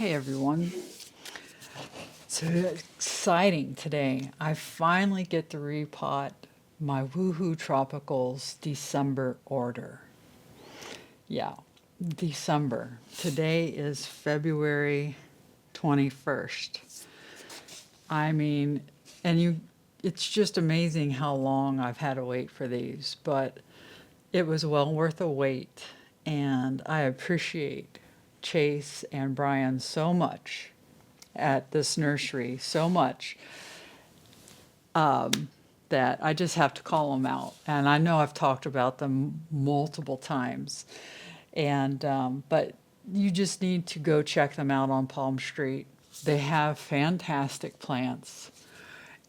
Hey everyone. So exciting today. I finally get to repot my WuHoo Tropicals December order. Yeah, December. Today is February 21st. I mean, it's just amazing how long I've had to wait for these, but it was well worth the wait, and I appreciate Chase and Brian so much at this nursery, so much that I just have to call them out. And I know I've talked about them multiple times, and but you just need to go check them out on Palm Street. They have fantastic plants,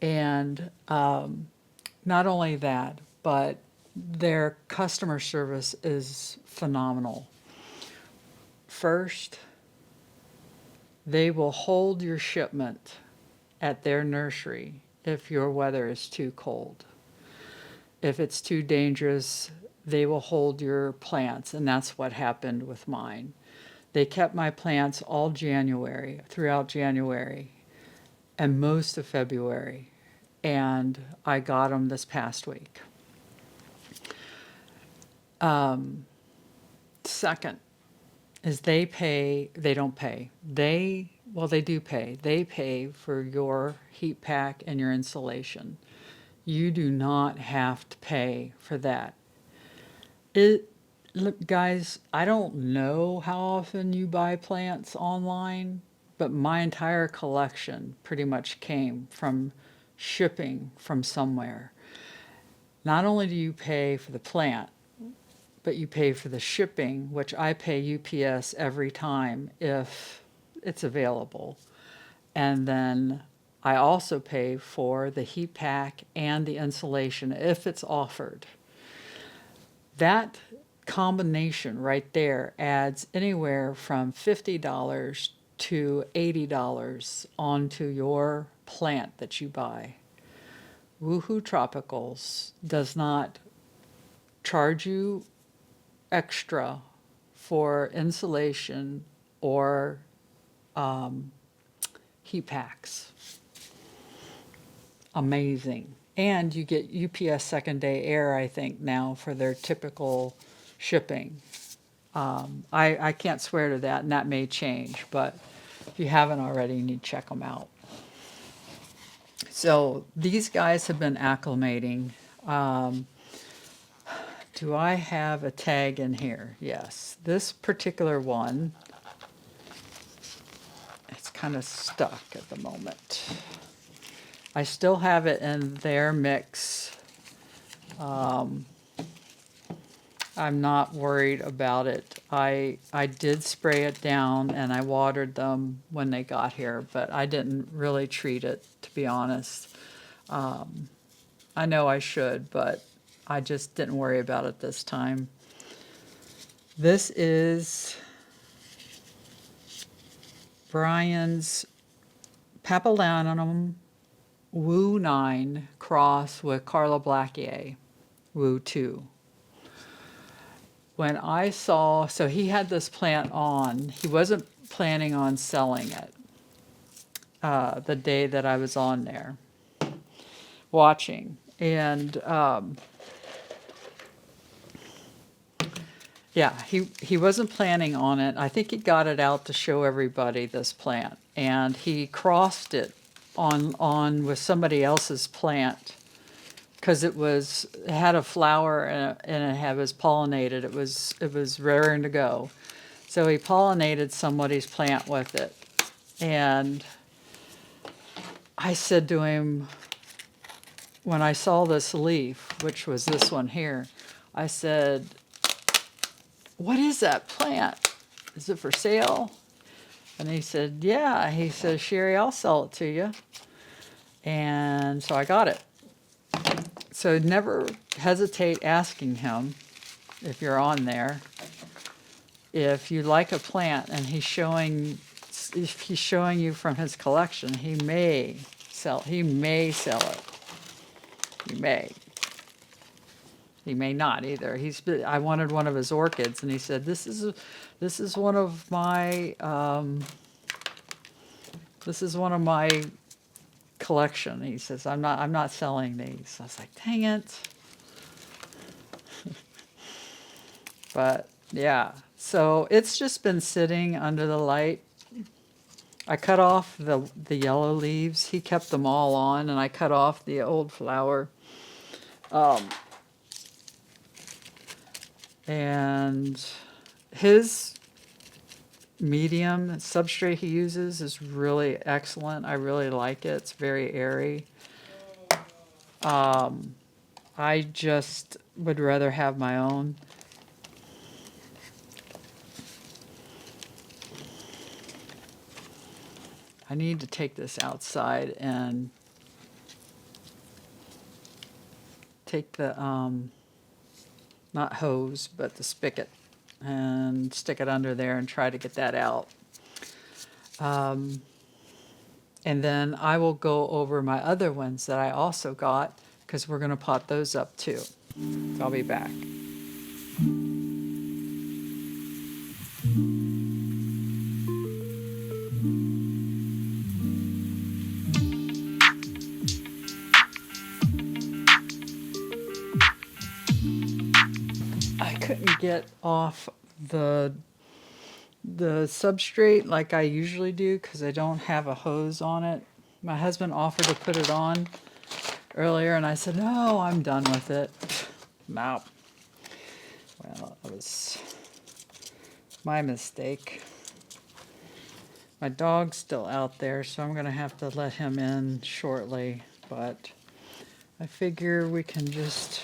and not only that, but their customer service is phenomenal. First, they will hold your shipment at their nursery if your weather is too cold. If it's too dangerous, they will hold your plants, and that's what happened with mine. They kept my plants all January, throughout January, and most of February, and I got them this past week. Second is they don't pay. They do pay. They pay for your heat pack and your insulation. You do not have to pay for that. Look, guys, I don't know how often you buy plants online, but my entire collection pretty much came from shipping from somewhere. Not only do you pay for the plant, but you pay for the shipping, which I pay UPS every time if it's available. And then I also pay for the heat pack and the insulation if it's offered. That combination right there adds anywhere from $50 to $80 onto your plant that you buy. WuHoo Tropicals does not charge you extra for insulation or heat packs. Amazing. And you get UPS second day air, I think, now for their typical shipping. I can't swear to that, and that may change, but if you haven't already, you need to check them out. So these guys have been acclimating. Do I have a tag in here? Yes. This particular one, it's kind of stuck at the moment. I still have it in their mix. I'm not worried about it. I did spray it down and I watered them when they got here, but I didn't really treat it, to be honest. I know I should, but I just didn't worry about it this time. This is Brian's Papillanimum WuHoo cross with Carla WuHoo. When I saw, so he had this plant on, he wasn't planning on selling it the day that I was on there watching. And yeah, he wasn't planning on it. I think he got it out to show everybody this plant. And he crossed it on with somebody else's plant because it had a flower and it was pollinated. It was raring to go. So he pollinated somebody's plant with it. And I said to him, when I saw this leaf, which was this one here, I said, "What is that plant? Is it for sale?" And he said, "Yeah." He says, "Sheri, I'll sell it to you." And so I got it. So never hesitate asking him, if you're on there, if you like a plant and if he's showing you from his collection, he may sell it. He may. He may not either. I wanted one of his orchids, and he said, "This is one of my This is one of my collection. He says, I'm not selling these. I was like, dang it. But yeah, so it's just been sitting under the light. I cut off the yellow leaves. He kept them all on, and I cut off the old flower. And his medium substrate he uses is really excellent. I really like it. It's very airy. I just would rather have my own. I need to take this outside and take the, not hose, but the spigot, and stick it under there and try to get that out. And then I will go over my other ones that I also got, because we're going to pot those up too. I'll be back. I couldn't get off the substrate like I usually do because I don't have a hose on it. My husband offered to put it on earlier, and I said, no, I'm done with it. No. Well, it was my mistake. My dog's still out there, so I'm going to have to let him in shortly, but I figure we can just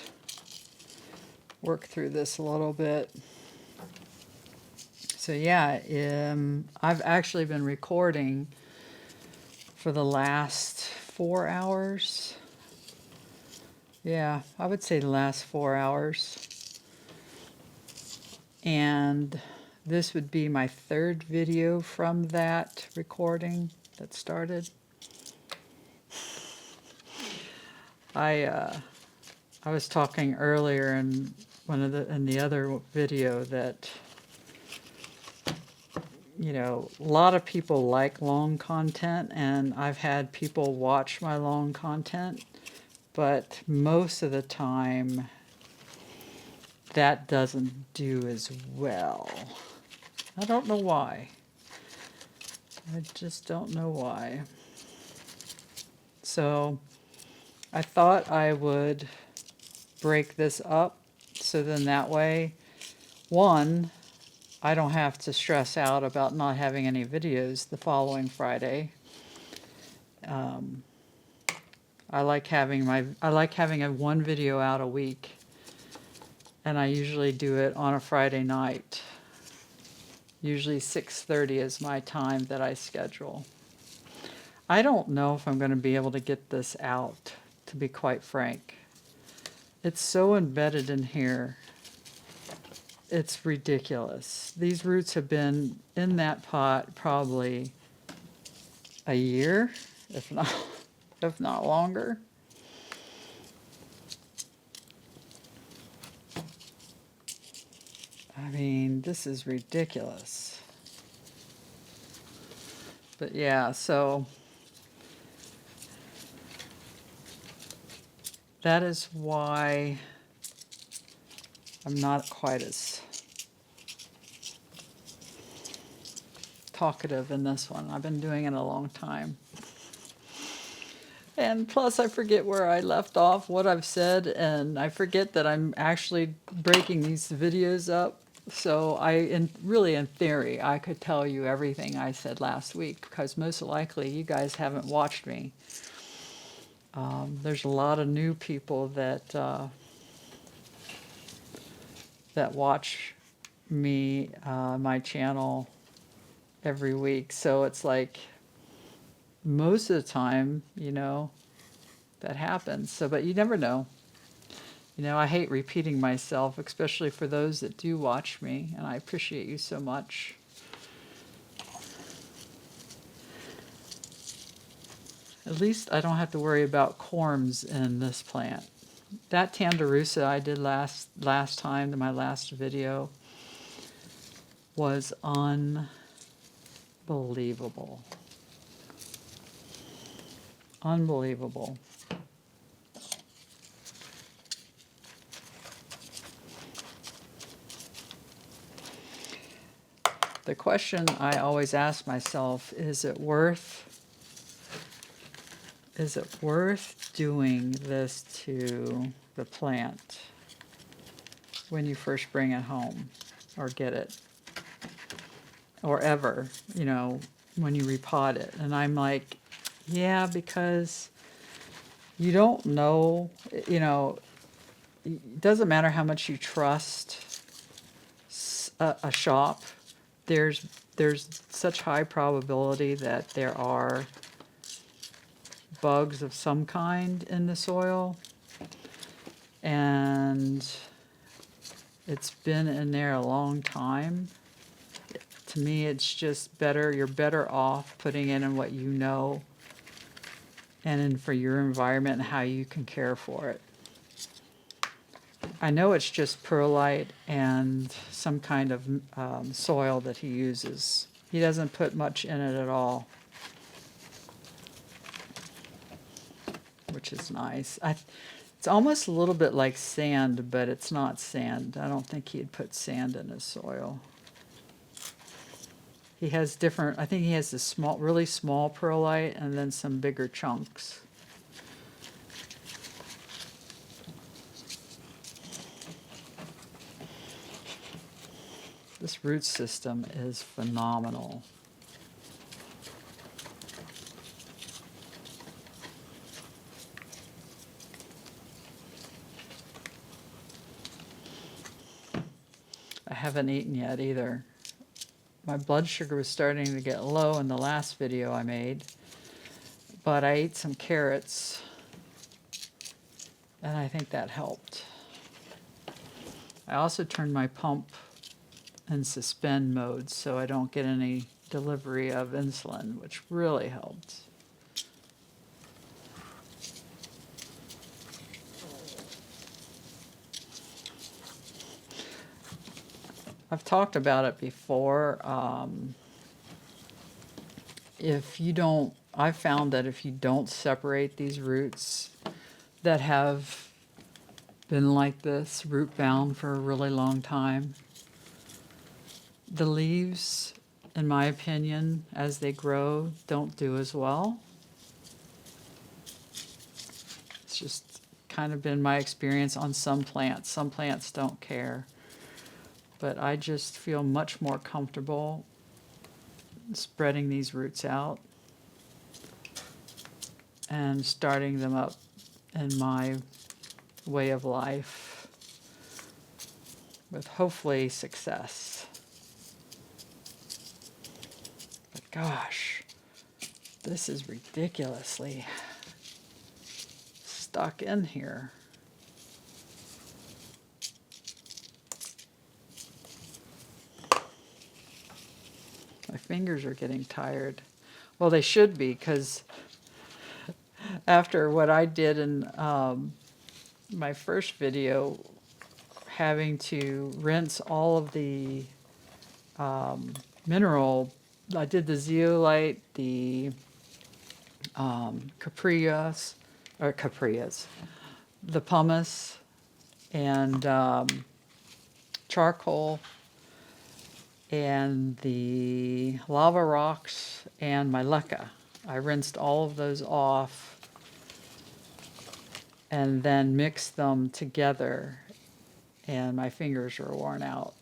work through this a little bit. So yeah, I've actually been recording for the last 4 hours. Yeah, I would say the last 4 hours. And this would be my third video from that recording that started. I was talking earlier in the other video that, you know, a lot of people like long content, and I've had people watch my long content, but most of the time that doesn't do as well. I don't know why. I just don't know why. So I thought I would break this up, so then that way, one, I don't have to stress out about not having any videos the following Friday. I like having a one video out a week, and I usually do it on a Friday night. Usually 6:30 is my time that I schedule. I don't know if I'm going to be able to get this out, to be quite frank. It's so embedded in here. It's ridiculous. These roots have been in that pot probably a year, if not longer. I mean, this is ridiculous. But yeah, so that is why I'm not quite as talkative in this one. I've been doing it a long time. And plus I forget where I left off, what I've said, and I forget that I'm actually breaking these videos up. So really in theory, I could tell you everything I said last week, because most likely you guys haven't watched me. There's a lot of new people that watch me, my channel every week. So it's like most of the time, you know, that happens. So, but you never know. You know, I hate repeating myself, especially for those that do watch me, and I appreciate you so much. At least I don't have to worry about corms in this plant. That Tanderusa I did last time, in my last video, was unbelievable. Unbelievable. The question I always ask myself, is it worth doing this to the plant when you first bring it home or get it, or ever, you know, when you repot it? And I'm like, yeah, because you don't know, you know, it doesn't matter how much you trust a shop. There's such high probability that there are bugs of some kind in the soil, and it's been in there a long time. To me, it's just better, you're better off putting it in what you know and in for your environment and how you can care for it. I know it's just perlite and some kind of soil that he uses. He doesn't put much in it at all, which is nice. It's almost a little bit like sand, but it's not sand. I don't think he'd put sand in his soil. He has different, I think he has this small, really small perlite and then some bigger chunks. This root system is phenomenal. I haven't eaten yet either. My blood sugar was starting to get low in the last video I made, but I ate some carrots, and I think that helped. I also turned my pump in suspend mode so I don't get any delivery of insulin, which really helped. I've talked about it before. I've found that if you don't separate these roots that have been like this, root bound for a really long time, the leaves, in my opinion, as they grow, don't do as well. It's just kind of been my experience on some plants. Some plants don't care. But I just feel much more comfortable spreading these roots out and starting them up in my way of life with hopefully success. But gosh, this is ridiculously stuck in here. My fingers are getting tired. Well, they should be, because after what I did in my first video, having to rinse all of the mineral, I did the zeolite, the caprias, the pumice, and charcoal, and the lava rocks, and my leca. I rinsed all of those off and then mixed them together, and my fingers were worn out.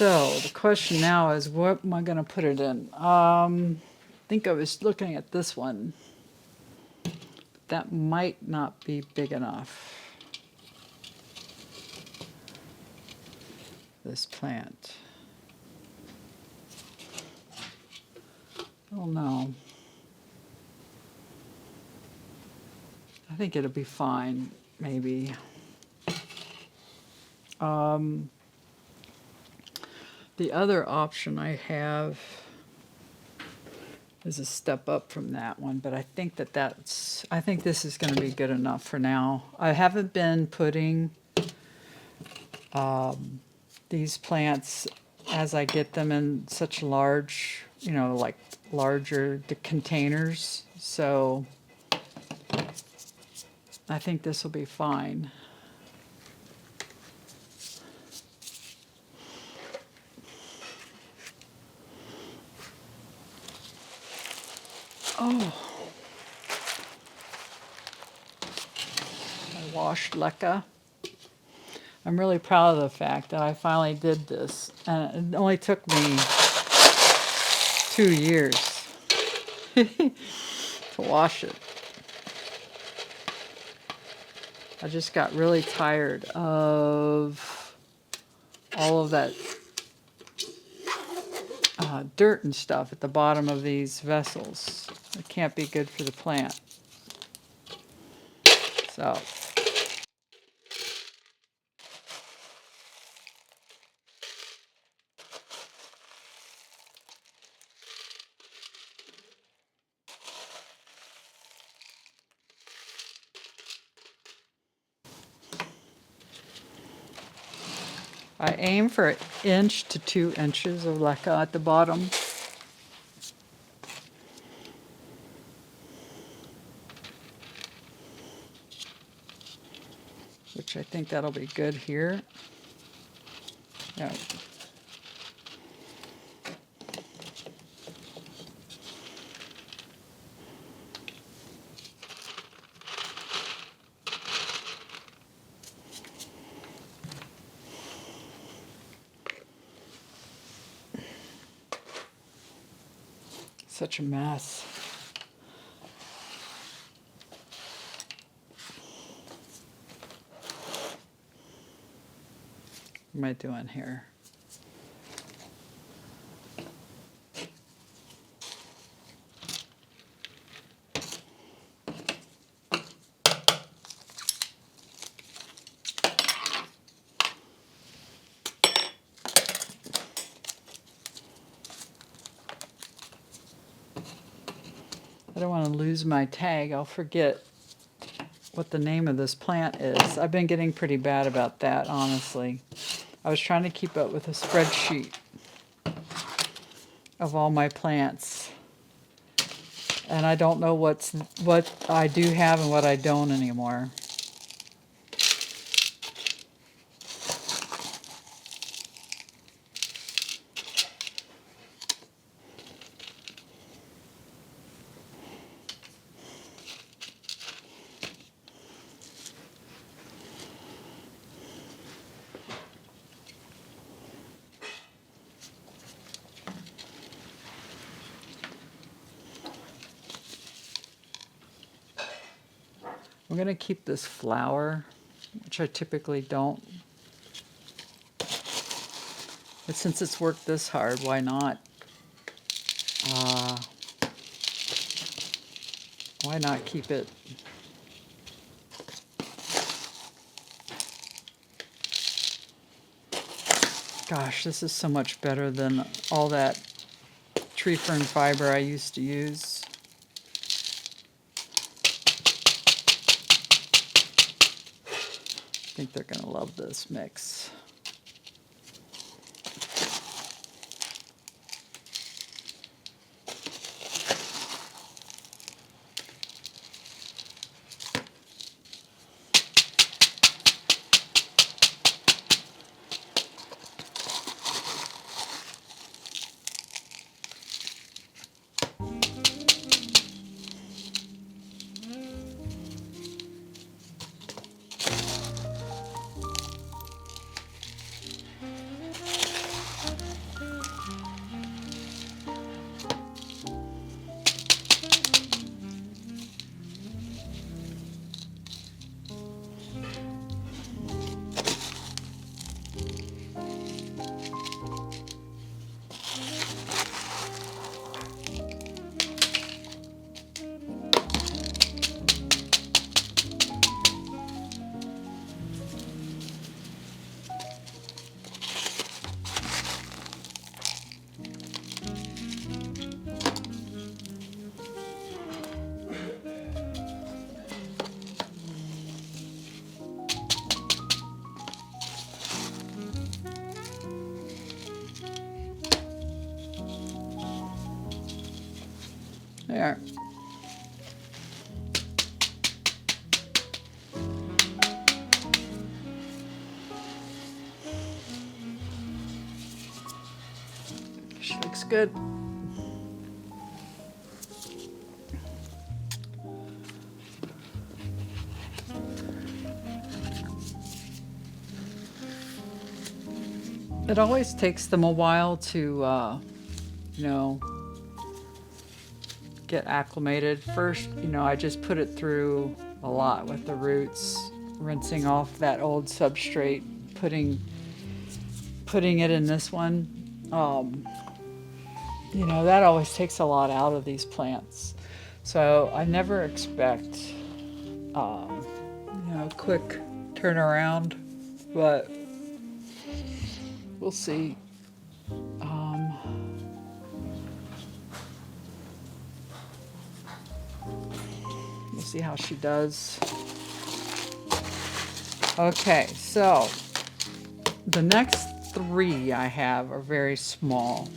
So the question now is, what am I going to put it in? I think I was looking at this one. That might not be big enough. This plant. Oh no. I think it'll be fine, maybe. The other option I have is a step up from that one, but I think I think this is going to be good enough for now. I haven't been putting these plants as I get them in such large, like larger containers, so I think this will be fine. Oh, I washed LeCa. I'm really proud of the fact that I finally did this, and it only took me 2 years to wash it. I just got really tired of all of that dirt and stuff at the bottom of these vessels. It can't be good for the plant. So I aim for 1 inch to 2 inches of LeCa at the bottom. Which I think that'll be good here. Yeah. Such a mess. What am I doing here? I don't want to lose my tag. I'll forget what the name of this plant is. I've been getting pretty bad about that, honestly. I was trying to keep up with a spreadsheet of all my plants, and I don't know what I do have and what I don't anymore. I'm going to keep this flower, which I typically don't. But since it's worked this hard, why not? Why not keep it? Gosh, this is so much better than all that tree fern fiber I used to use. I think they're going to love this mix. There. She looks good. It always takes them a while to, you know, get acclimated. First, you know, I just put it through a lot with the roots, rinsing off that old substrate, putting it in this one. You know, that always takes a lot out of these plants. So I never expect, you know, quick turnaround, but we'll see. We'll see how she does. Okay, so the next 3 I have are very small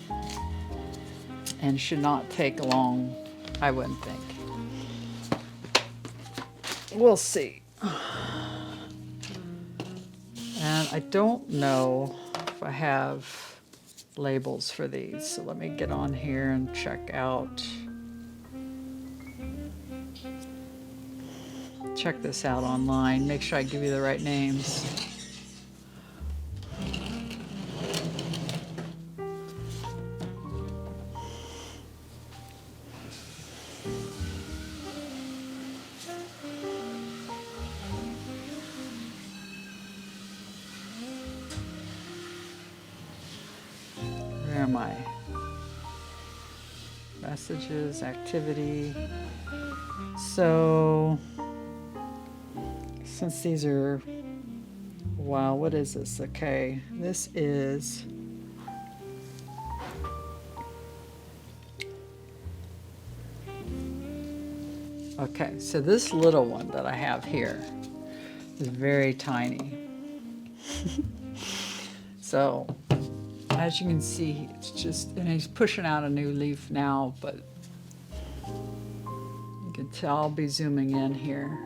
and should not take long, I wouldn't think. We'll see. And I don't know if I have labels for these, so let me get on here and check this out online, make sure I give you the right names. Where am I? Messages, activity. So, since these are, wow, what is this? Okay, this is, okay, so this little one that I have here is very tiny. So, as you can see, it's just, and he's pushing out a new leaf now, but you can tell, I'll be zooming in here.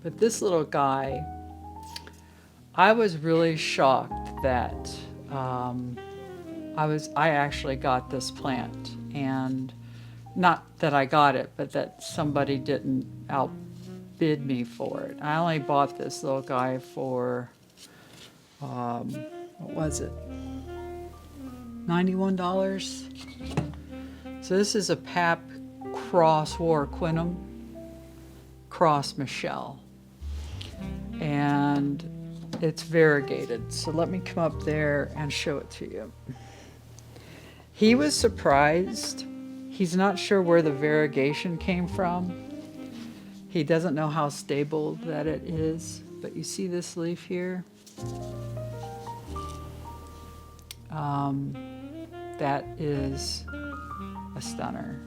But this little guy, I was really shocked that I actually got this plant, and not that I got it, but that somebody didn't outbid me for it. I only bought this little guy for, what was it? $91. So this is a Pap cross Warocqueanum cross Michelle, and it's variegated. So let me come up there and show it to you. He was surprised. He's not sure where the variegation came from. He doesn't know how stable that it is, but you see this leaf here? That is a stunner.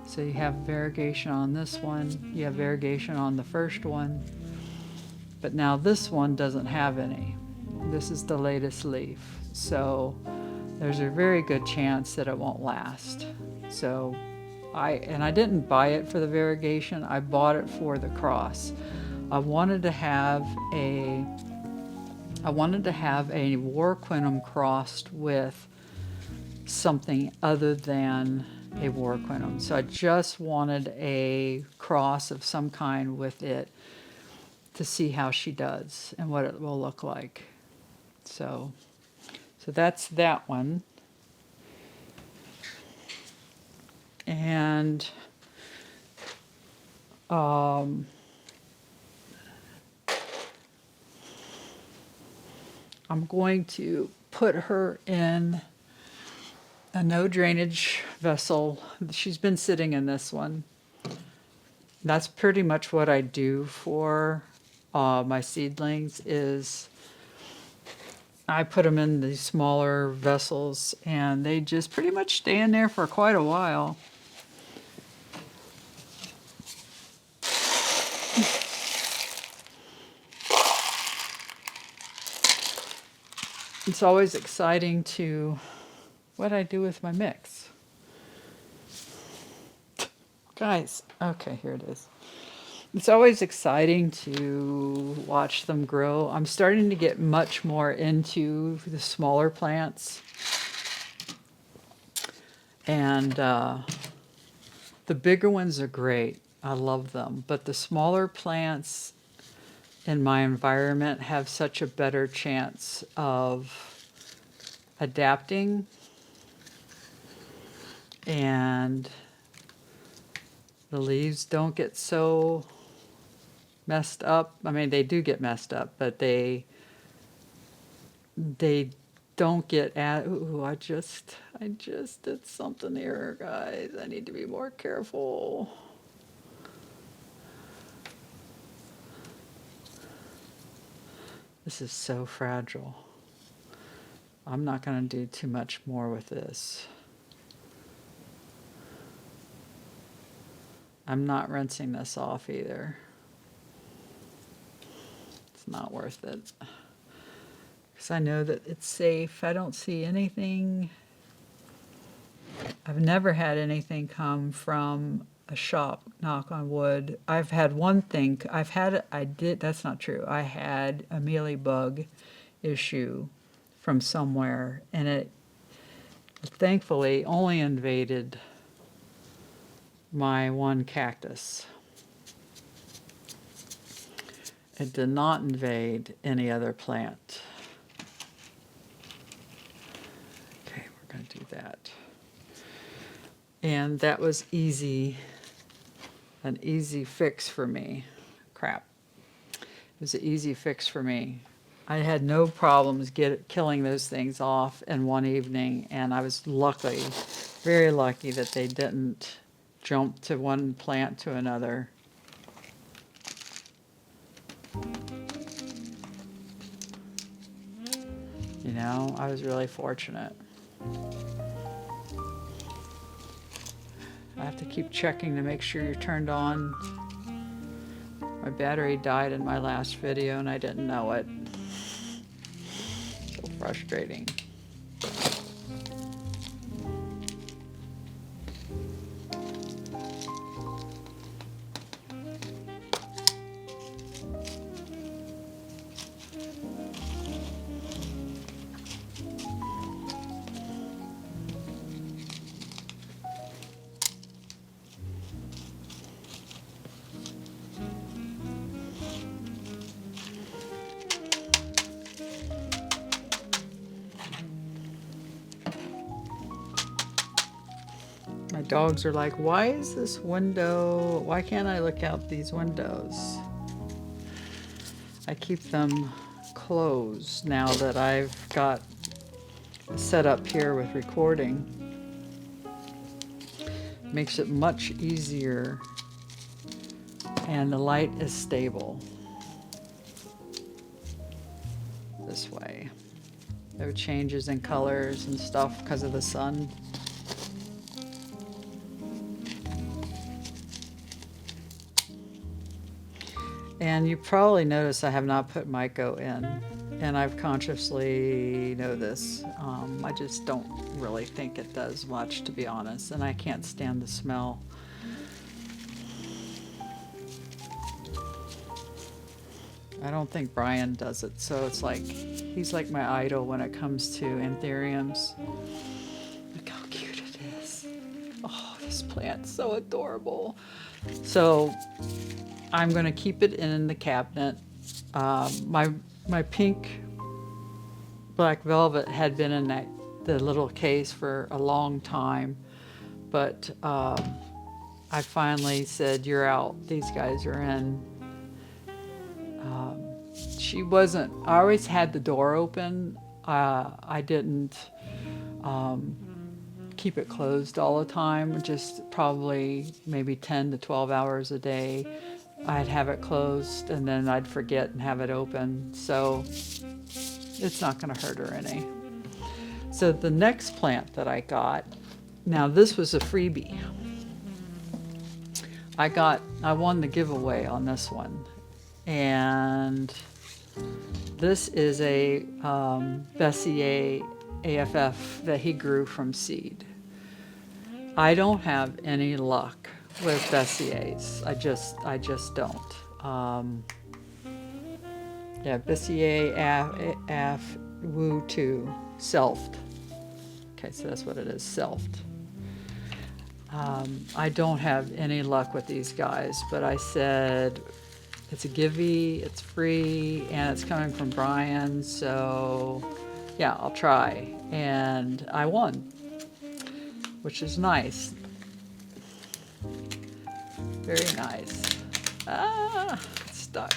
So you have variegation on this one, you have variegation on the first one, but now this one doesn't have any. This is the latest leaf. So there's a very good chance that it won't last. So I didn't buy it for the variegation, I bought it for the cross. I wanted to have a Warocqueanum crossed with something other than a Warocqueanum. So I just wanted a cross of some kind with it to see how she does and what it will look like. So that's that one. And I'm going to put her in a no drainage vessel. She's been sitting in this one. That's pretty much what I do for my seedlings, is I put them in these smaller vessels and they just pretty much stay in there for quite a while. It's always exciting to What did I do with my mix? Guys, okay, here it is. It's always exciting to watch them grow. I'm starting to get much more into the smaller plants. And the bigger ones are great. I love them. But the smaller plants in my environment have such a better chance of adapting and the leaves don't get so messed up. I mean, they do get messed up, but they don't get ooh, I just did something here, guys. I need to be more careful. This is so fragile. I'm not going to do too much more with this. I'm not rinsing this off either. It's not worth it. Because I know that it's safe. I don't see anything. I've never had anything come from a shop, knock on wood. I've had one thing. That's not true. I had a mealybug issue from somewhere, and it thankfully only invaded my one cactus. It did not invade any other plant. Okay, we're going to do that. And that was an easy fix for me. Crap. It was an easy fix for me. I had no problems killing those things off in one evening, and I was lucky, very lucky that they didn't jump to one plant to another. You know, I was really fortunate. I have to keep checking to make sure you're turned on. My battery died in my last video and I didn't know it. So frustrating. My dogs are like, why can't I look out these windows? I keep them closed now that I've got set up here with recording. Makes it much easier, and the light is stable this way. No changes in colors and stuff because of the sun. And you probably notice I have not put Myco in, and I've consciously know this. I just don't really think it does much, to be honest, and I can't stand the smell. I don't think Brian does it, so it's like, he's like my idol when it comes to anthuriums. Look how cute it is. Oh, this plant's so adorable. So I'm going to keep it in the cabinet. My pink black velvet had been in the little case for a long time, but I finally said, you're out, these guys are in. She wasn't, I always had the door open. I didn't keep it closed all the time, just probably maybe 10 to 12 hours a day. I'd have it closed and then I'd forget and have it open. So it's not going to hurt her any. So the next plant that I got, now this was a freebie. I won the giveaway on this one. And this is a Besseae AFF that he grew from seed. I don't have any luck with Bessie's. I just don't. Yeah, Besseae Pap Wu2 selfed. Okay, so that's what it is, selfed. I don't have any luck with these guys, but I said it's a givey, it's free, and it's coming from Brian, so yeah, I'll try. And I won, which is nice. Very nice. Ah, it's stuck.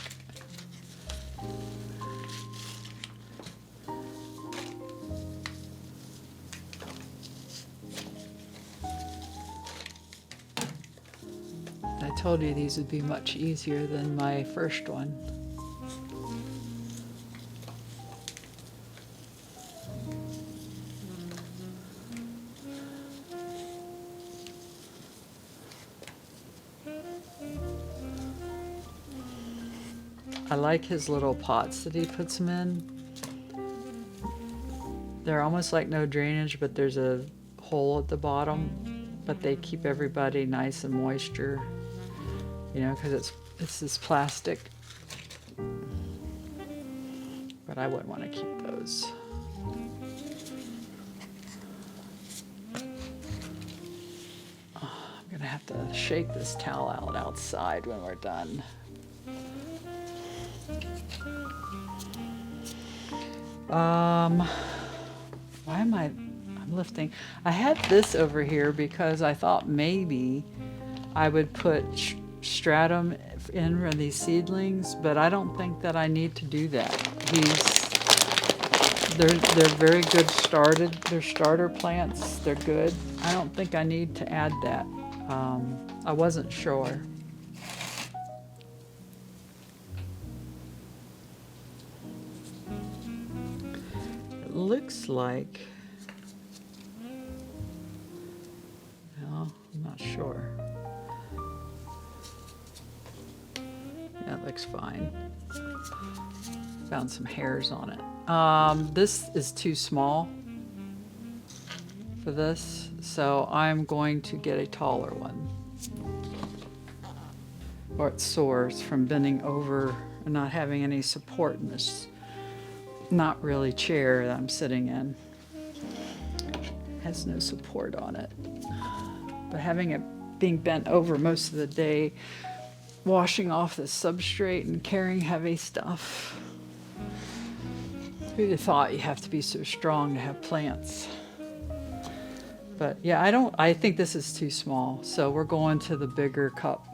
I told you these would be much easier than my first one. I like his little pots that he puts them in. They're almost like no drainage, but there's a hole at the bottom, but they keep everybody nice and moisture, you know, because it's this plastic. But I wouldn't want to keep those. I'm gonna have to shake this towel out outside when we're done. Why am I'm lifting. I had this over here because I thought maybe I would put stratum in for these seedlings, but I don't think that I need to do that. They're very good started. They're starter plants. They're good. I don't think I need to add that. I wasn't sure. It looks like, no, I'm not sure. Yeah, it looks fine. Found some hairs on it. This is too small for this, so I'm going to get a taller one. Or it soars from bending over and not having any support in this not really chair that I'm sitting in. It has no support on it. But having it being bent over most of the day, washing off the substrate and carrying heavy stuff. Who'd have thought you have to be so strong to have plants? But yeah, I think this is too small, so we're going to the bigger cup.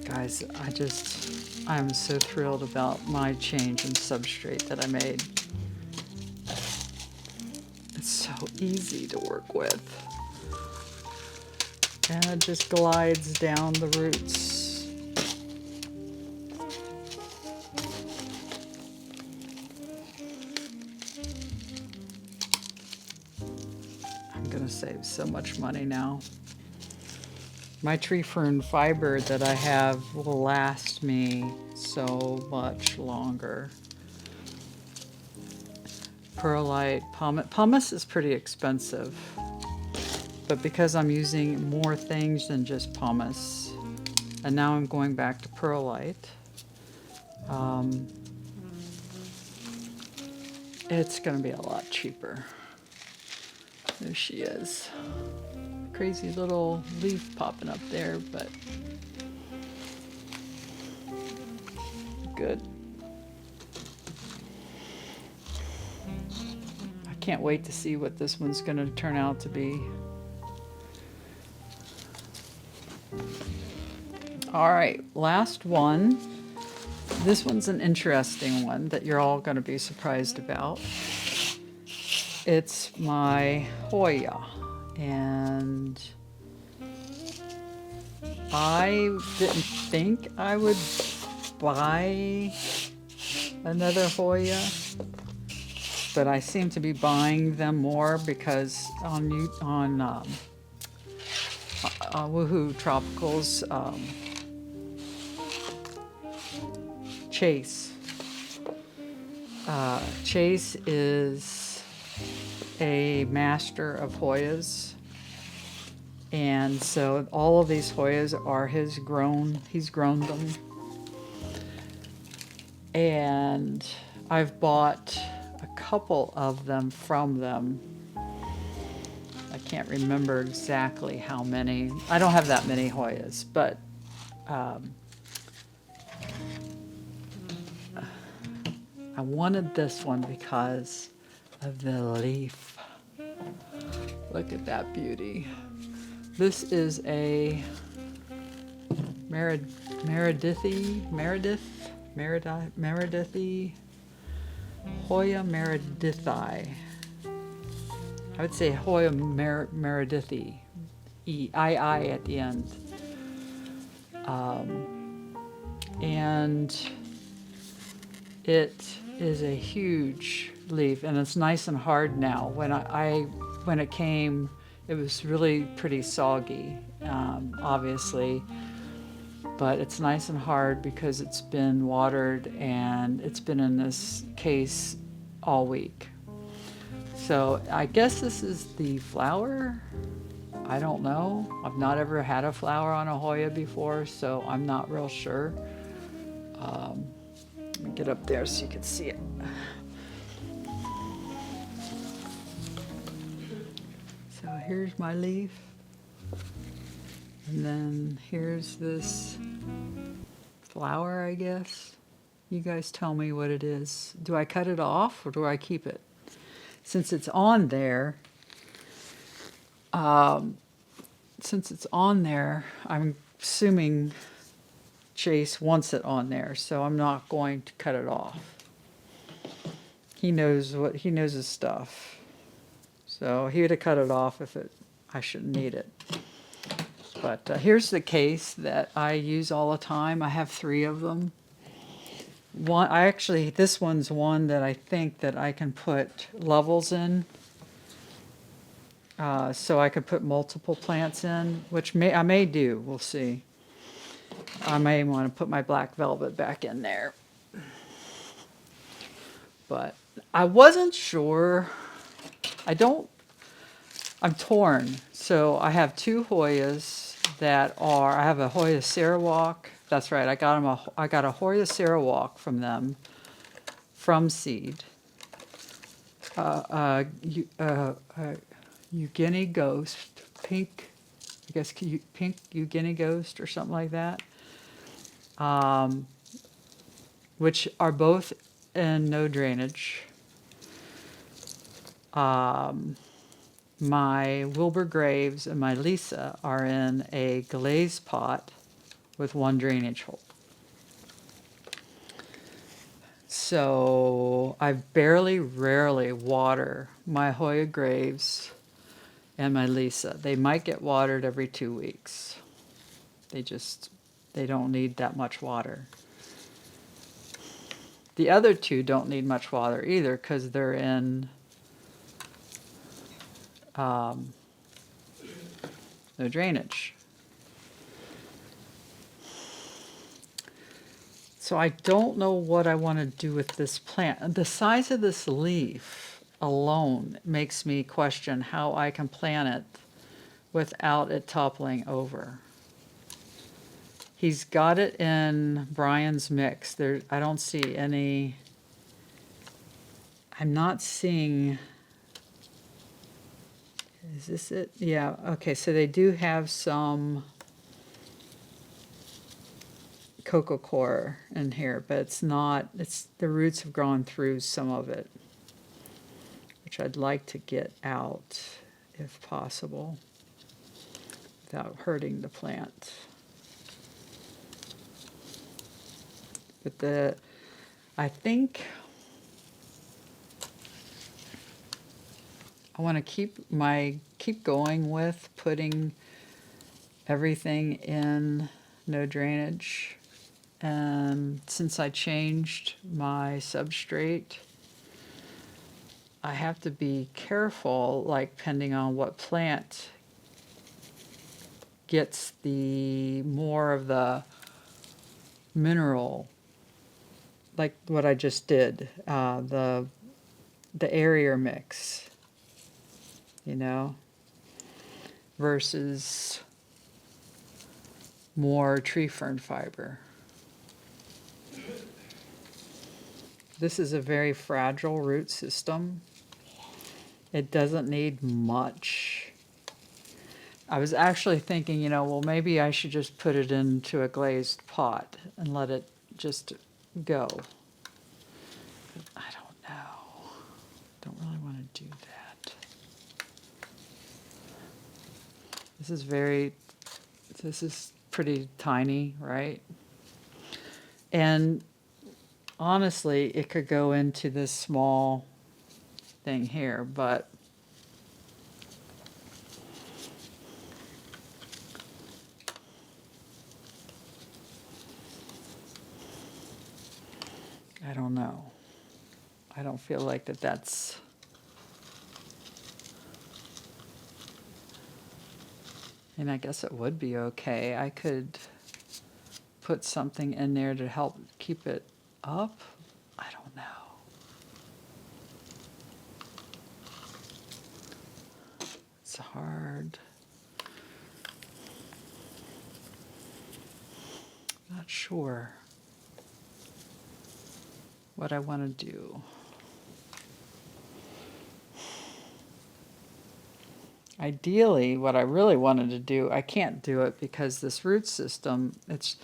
Guys, I'm so thrilled about my change in substrate that I made. It's so easy to work with. And it just glides down the roots. I'm gonna save so much money now. My tree fern fiber that I have will last me so much longer. Perlite, pumice is pretty expensive, but because I'm using more things than just pumice, and now I'm going back to perlite, it's gonna be a lot cheaper. There she is. Crazy little leaf popping up there, but good. I can't wait to see what this one's going to turn out to be. All right, last one. This one's an interesting one that you're all going to be surprised about. It's my Hoya, and I didn't think I would buy another Hoya, but I seem to be buying them more because on WuHoo Tropicals, Chase. Chase is a master of Hoyas, and so all of these Hoyas are his grown. He's grown them, and I've bought a couple of them from them. I can't remember exactly how many. I don't have that many Hoyas, but I wanted this one because of the leaf. Look at that beauty. This is a Meredithii, Hoya Meredithii. I would say Hoya Meredithii, II at the end. And it is a huge leaf, and it's nice and hard now. When it came, it was really pretty soggy, obviously, but it's nice and hard because it's been watered and it's been in this case all week. So I guess this is the flower. I don't know. I've not ever had a flower on a Hoya before, so I'm not real sure. Let me get up there so you can see it. So here's my leaf. And then here's this flower, I guess. You guys tell me what it is. Do I cut it off or do I keep it? Since it's on there, I'm assuming Chase wants it on there, so I'm not going to cut it off. He knows his stuff. So he would have cut it off if I shouldn't need it. But here's the case that I use all the time. I have 3 of them. This one's one that I think that I can put levels in. So I could put multiple plants in, which I may do. We'll see. I may want to put my black velvet back in there. But I wasn't sure. I'm torn. So I have 2 Hoyas I have a Hoya Sarawak. That's right. I got a Hoya Sarawak from them, from seed. Eugenie Ghost, pink Eugenie Ghost or something like that, which are both in no drainage. My Wilbur Graves and my Lisa are in a glaze pot with 1 drainage hole. So I rarely water my Hoya Graves and my Lisa. They might get watered every 2 weeks. They don't need that much water. The other 2 don't need much water either because they're in no drainage. So I don't know what I want to do with this plant. The size of this leaf alone makes me question how I can plant it without it toppling over. He's got it in Brian's mix. I don't see any. I'm not seeing. Is this it? Yeah, okay, so they do have some coco coir in here, but it's not, the roots have gone through some of it, which I'd like to get out if possible without hurting the plant. But I think I want to keep going with putting everything in no drainage. And since I changed my substrate, I have to be careful, like depending on what plant gets the more of the mineral, like what I just did, the Airy mix, versus more tree fern fiber. This is a very fragile root system. It doesn't need much. I was actually thinking, well, maybe I should just put it into a glazed pot and let it just go. I don't know. Don't really want to do that. This is pretty tiny, right? And honestly, it could go into this small thing here, but I don't know. I don't feel like that's... And I guess it would be okay. I could put something in there to help keep it up. I don't know. It's hard. Not sure what I want to do. Ideally, what I really wanted to do, I can't do it because this root system, it's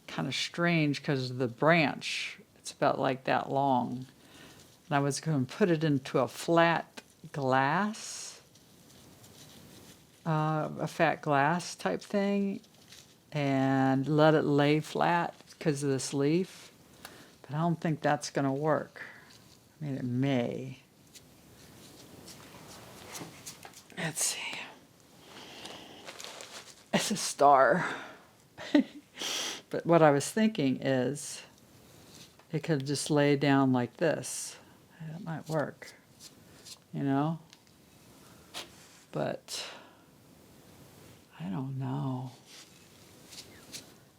kind of strange because of the branch. It's about like that long. And I was going to put it into a flat glass, a fat glass type thing, and let it lay flat because of this leaf. But I don't think that's going to work. I mean, it may. Let's see. It's a star. But what I was thinking is it could just lay down like this. That might work, But I don't know.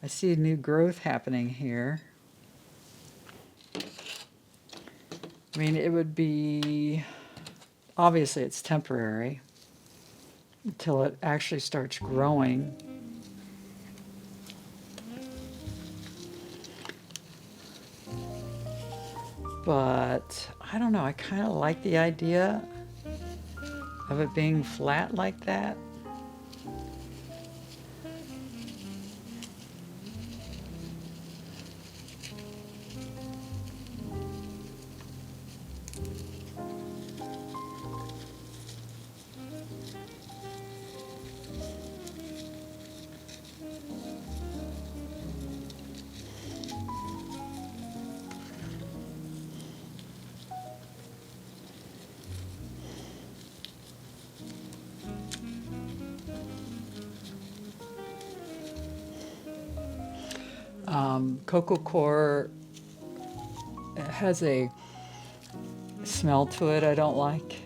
I see new growth happening here. I mean, it would be, obviously it's temporary until it actually starts growing. But I don't know, I kind of like the idea of it being flat like that. Cocoa coir has a smell to it I don't like.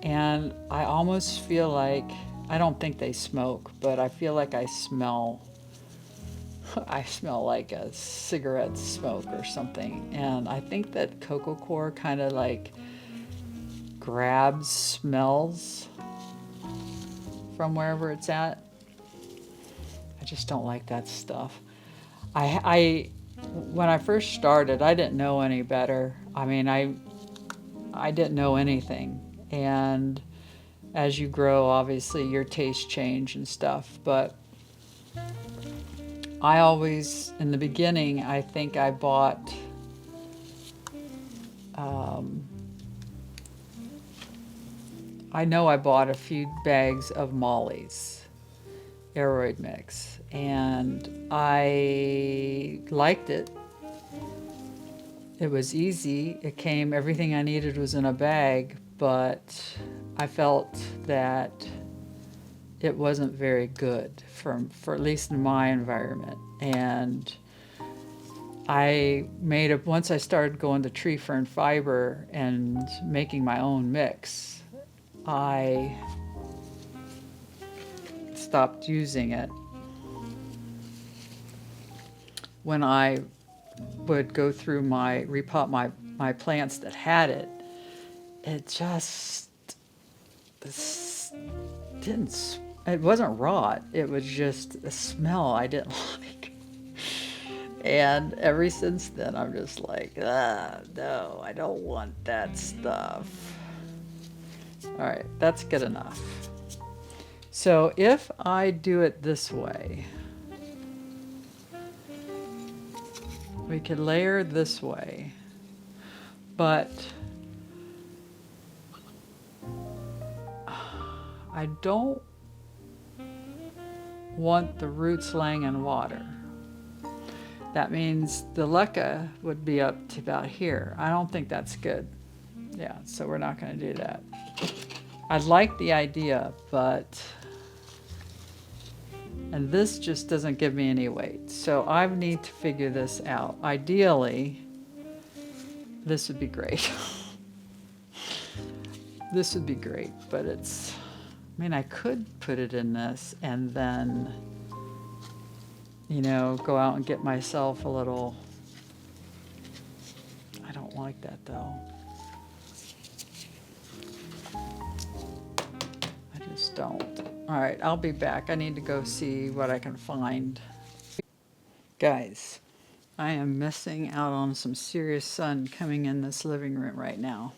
And I almost feel like, I don't think they smoke, but I feel like I smell like a cigarette smoke or something. And I think that cocoa coir kind of like grabs smells from wherever it's at. I just don't like that stuff. When I first started, I didn't know any better. I mean, I didn't know anything. And as you grow, obviously your tastes change and stuff. But I always, in the beginning, I think I bought I know I bought a few bags of Molly's aeroid mix, and I liked it. It was easy. It came, everything I needed was in a bag, but I felt that it wasn't very good for at least in my environment. And once I started going to tree fern fiber and making my own mix, I stopped using it. When I would go through repot my plants that had it, it just didn't, it wasn't rot, it was just a smell I didn't like. And ever since then, I'm just like, no, I don't want that stuff. All right, that's good enough. So if I do it this way, we could layer this way, but I don't want the roots laying in water. That means the leca would be up to about here. I don't think that's good. Yeah, so we're not going to do that. I like the idea, but, and this just doesn't give me any weight. So I need to figure this out. Ideally, this would be great. This would be great, but it's, I mean, I could put it in this and then, you know, go out and get myself a little, I don't like that though. I just don't. All right, I'll be back. I need to go see what I can find. Guys, I am missing out on some serious sun coming in this living room right now.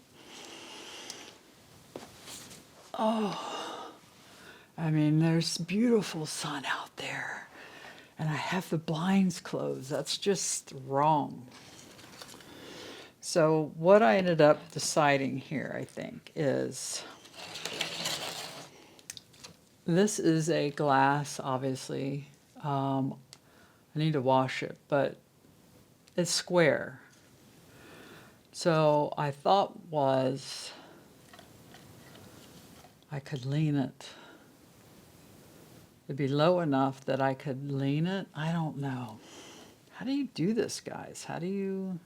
Oh, I mean, there's beautiful sun out there. And I have the blinds closed. That's just wrong. So what I ended up deciding here, I think, is this is a glass, obviously. I need to wash it, but it's square. So I thought was I could lean it. It'd be low enough that I could lean it. I don't know. How do you do this, guys? How do you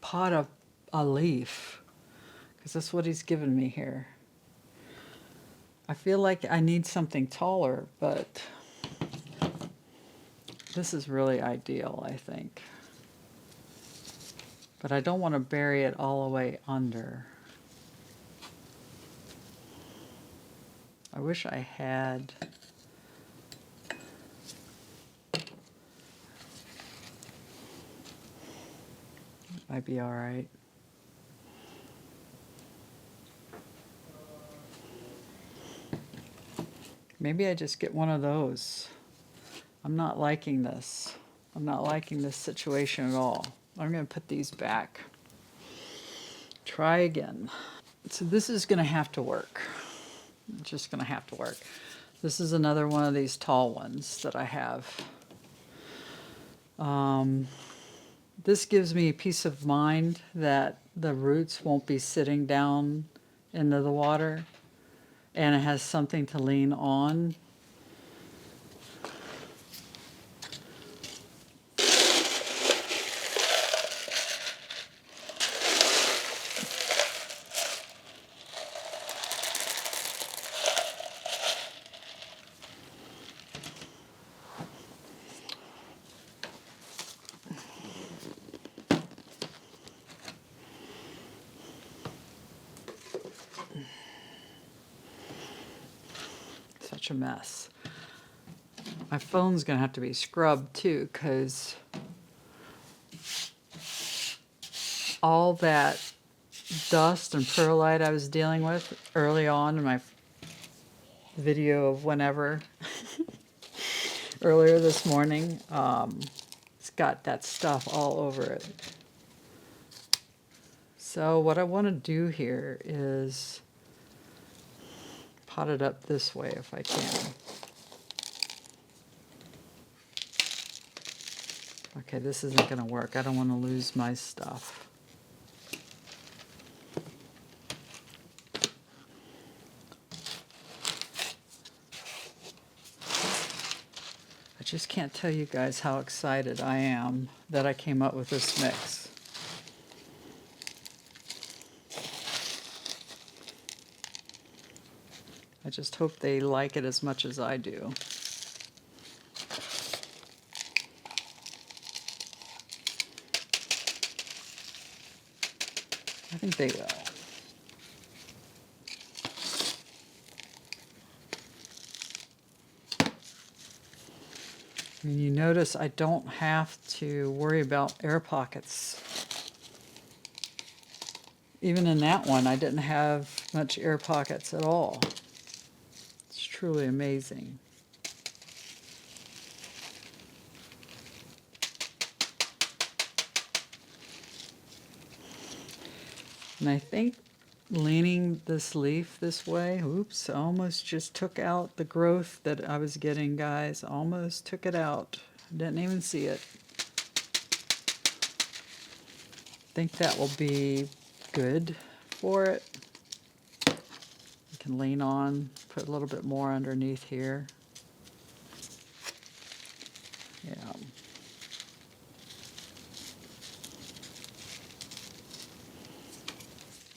pot a leaf? Because that's what he's given me here. I feel like I need something taller, but this is really ideal, I think. But I don't want to bury it all the way under. I wish I had. Might be all right. Maybe I just get one of those. I'm not liking this. I'm not liking this situation at all. I'm going to put these back. Try again. So this is going to have to work. It's just going to have to work. This is another one of these tall ones that I have. This gives me peace of mind that the roots won't be sitting down into the water, and it has something to lean on. Such a mess. My phone's gonna have to be scrubbed too, because all that dust and perlite I was dealing with early on in my video of whenever, earlier this morning, it's got that stuff all over it. So what I want to do here is pot it up this way if I can. Okay, this isn't going to work. I don't want to lose my stuff. I just can't tell you guys how excited I am that I came up with this mix. I just hope they like it as much as I do. I think they will. And you notice I don't have to worry about air pockets. Even in that one, I didn't have much air pockets at all. It's truly amazing. And I think leaning this leaf this way, oops, I almost just took out the growth that I was getting, guys. Almost took it out. Didn't even see it. I think that will be good for it. You can lean on, put a little bit more underneath here. Yeah.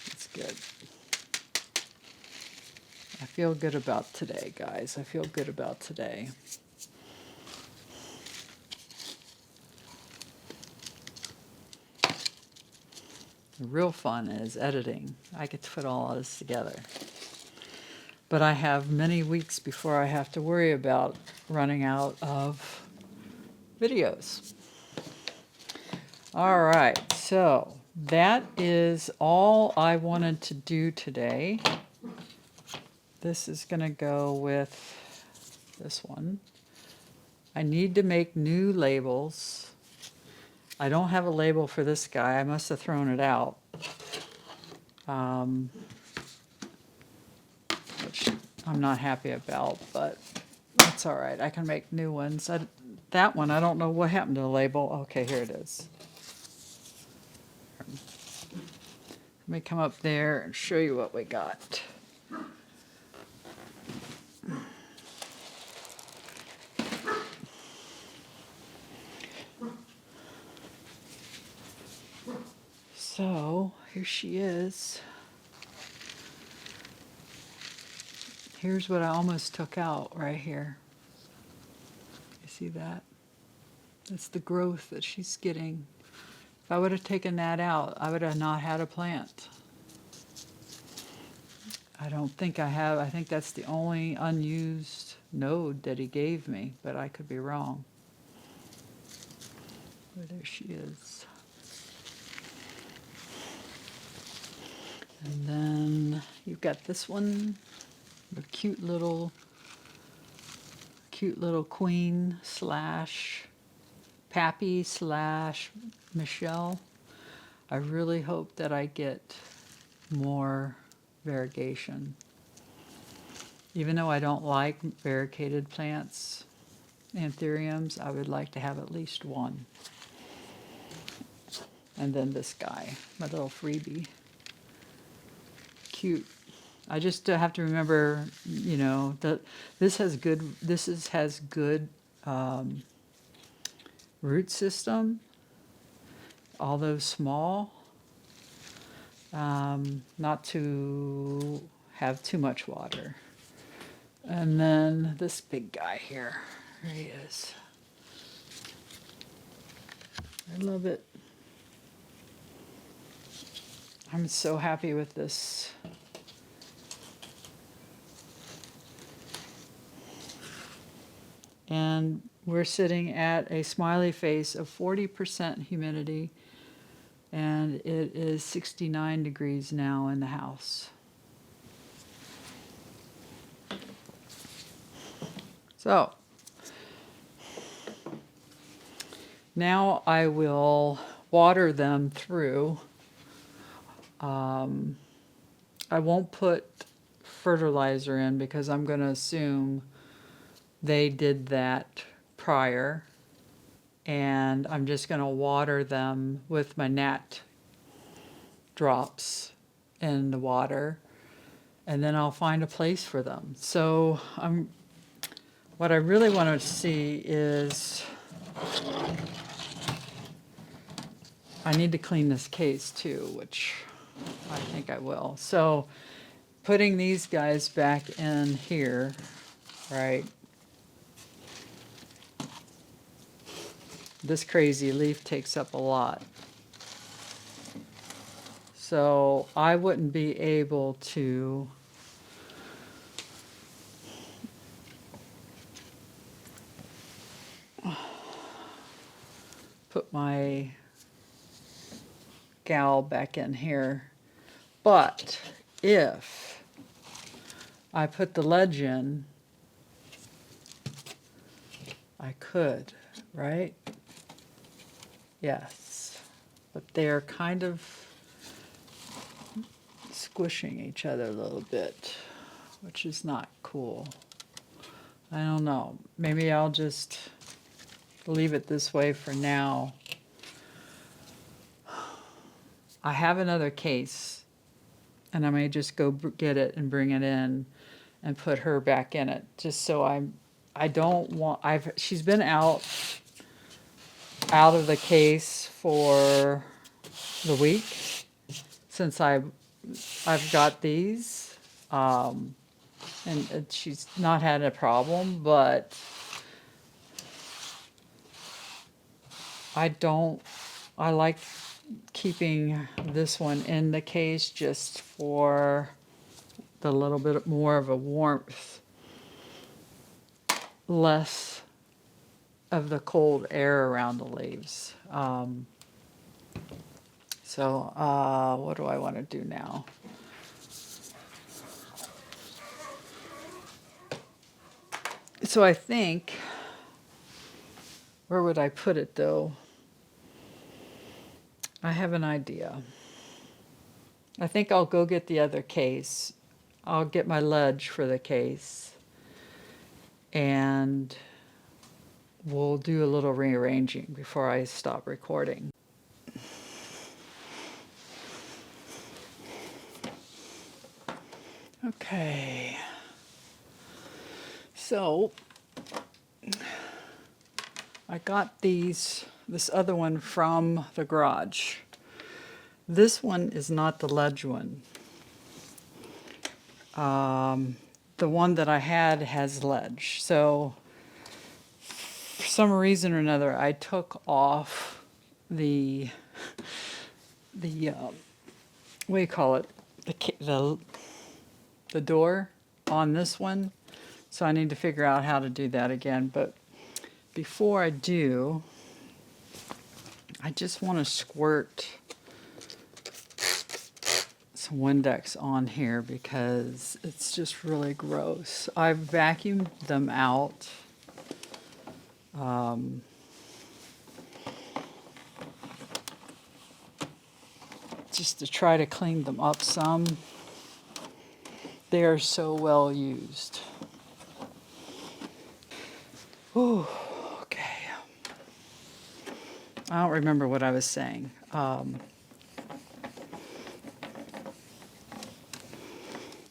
That's good. I feel good about today, guys. I feel good about today. The real fun is editing. I get to put all of this together. But I have many weeks before I have to worry about running out of videos. All right, so that is all I wanted to do today. This is going to go with this one. I need to make new labels. I don't have a label for this guy. I must have thrown it out. Which I'm not happy about, but that's all right. I can make new ones. That one, I don't know what happened to the label. Okay, here it is. Let me come up there and show you what we got. So, here she is. Here's what I almost took out right here. You see that? That's the growth that she's getting. If I would have taken that out, I would have not had a plant. I don't think I have. I think that's the only unused node that he gave me, but I could be wrong. Oh, there she is. And then you've got this one, a cute little queen slash Pappy slash Michelle. I really hope that I get more variegation. Even though I don't like variegated plants, anthuriums, I would like to have at least one. And then this guy, my little freebie. Cute. I just have to remember, you know, that this has good root system, although small. Not to have too much water. And then this big guy here. There he is. I love it. I'm so happy with this. And we're sitting at a smiley face of 40% humidity, and it is 69 degrees now in the house. So now I will water them through. I won't put fertilizer in because I'm going to assume they did that prior. And I'm just going to water them with my gnat drops in the water. And then I'll find a place for them. So what I really want to see is, I need to clean this case too, which I think I will. So putting these guys back in here, right? This crazy leaf takes up a lot. So I wouldn't be able to put my gal back in here. But if I put the ledge in, I could, right? Yes. But they're kind of squishing each other a little bit, which is not cool. I don't know. Maybe I'll just leave it this way for now. I have another case, and I may just go get it and bring it in and put her back in it, just so I don't want, she's been out of the case for the week since I've got these, and she's not had a problem, but I like keeping this one in the case just for the little bit more of a warmth, less of the cold air around the leaves. So what do I want to do now? So I think, where would I put it though? I have an idea. I think I'll go get the other case. I'll get my ledge for the case, and we'll do a little rearranging before I stop recording. Okay. So I got this other one from the garage. This one is not the ledge one. The one that I had has ledge. So for some reason or another, I took off the what do you call it? The door on this one. So I need to figure out how to do that again. But before I do, I just want to squirt some Windex on here because it's just really gross. I vacuumed them out. Just to try to clean them up some. They are so well used. Ooh, okay. I don't remember what I was saying.